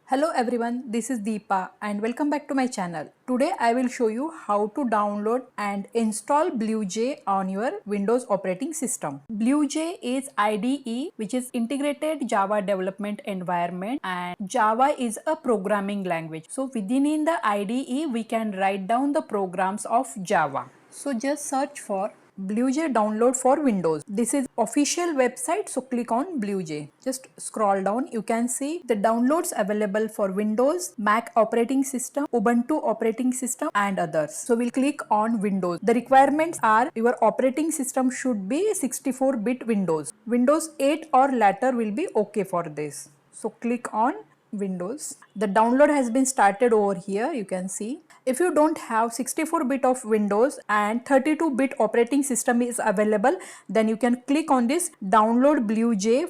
Hello everyone, this is Deepa and welcome back to my channel. Today I will show you how to download and install BlueJ on your Windows operating system. BlueJ is IDE, which is Integrated Java Development Environment, and Java is a programming language. So within the IDE we can write down the programs of Java. So just search for BlueJ download for Windows. This is official website, so click on BlueJ. Just scroll down, you can see the downloads available for Windows, Mac operating system, Ubuntu operating system and others. So we'll click on Windows. The requirements are your operating system should be 64-bit Windows. Windows 8 or later will be okay for this. So click on Windows. The download has been started over here, you can see. If you don't have 64-bit of Windows and 32-bit operating system is available, then you can click on this download BlueJ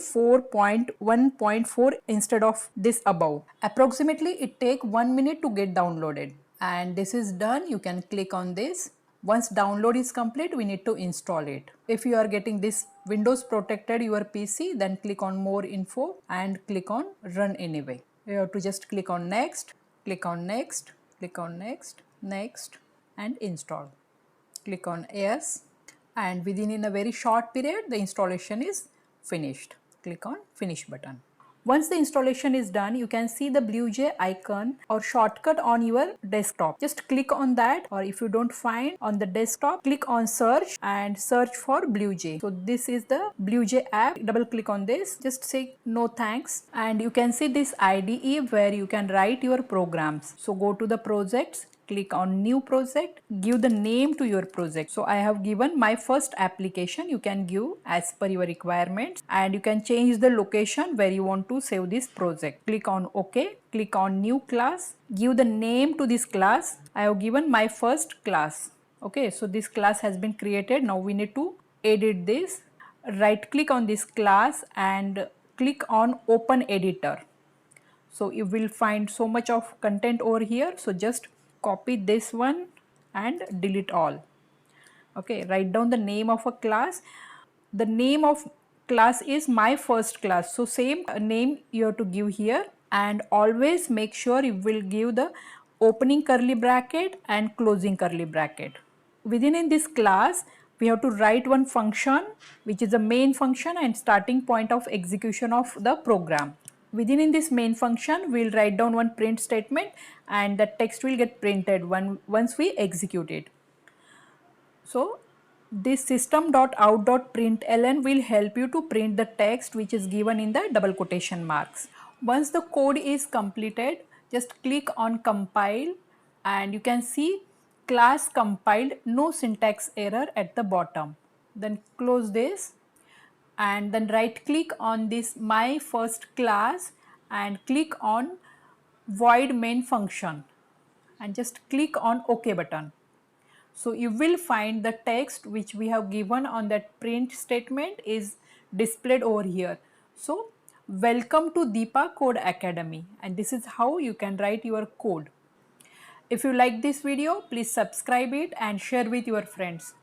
4.1.4 instead of this above. Approximately it take 1 minute to get downloaded, and this is done. You can click on this. Once download is complete, we need to install it. If you are getting this Windows protected your PC, then click on more info and click on run anyway. You have to just click on next, click on next, click on next, next and install. Click on yes, and within a very short period the installation is finished. Click on finish button. Once the installation is done, you can see the BlueJ icon or shortcut on your desktop. Just click on that, or if you don't find on the desktop, click on search and search for BlueJ. So this is the BlueJ app. Double click on this, just say no thanks, and you can see this IDE where you can write your programs. So go to the projects, click on new project, give the name to your project. So I have given my first application. You can give as per your requirements, and you can change the location where you want to save this project. Click on OK, click on new class, give the name to this class. I have given my first class. Okay, so this class has been created. Now we need to edit this. Right click on this class and click on open editor. So you will find so much of content over here, so just copy this one and delete all. Okay, write down the name of a class. The name of class is my first class, so same name you have to give here, and always make sure you will give the opening curly bracket and closing curly bracket. Within this class we have to write one function which is the main function and starting point of execution of the program. Within this main function, we will write down one print statement, and the text will get printed once we execute it. So this system.out.println will help you to print the text which is given in the double quotation marks. Once the code is completed, just click on compile, and you can see class compiled, no syntax error at the bottom. Then close this, and then right click on this my first class and click on void main function and just click on OK button. So you will find the text which we have given on that print statement is displayed over here. So welcome to Deepa Code Academy, and this is how you can write your code. If you like this video, please subscribe it and share with your friends.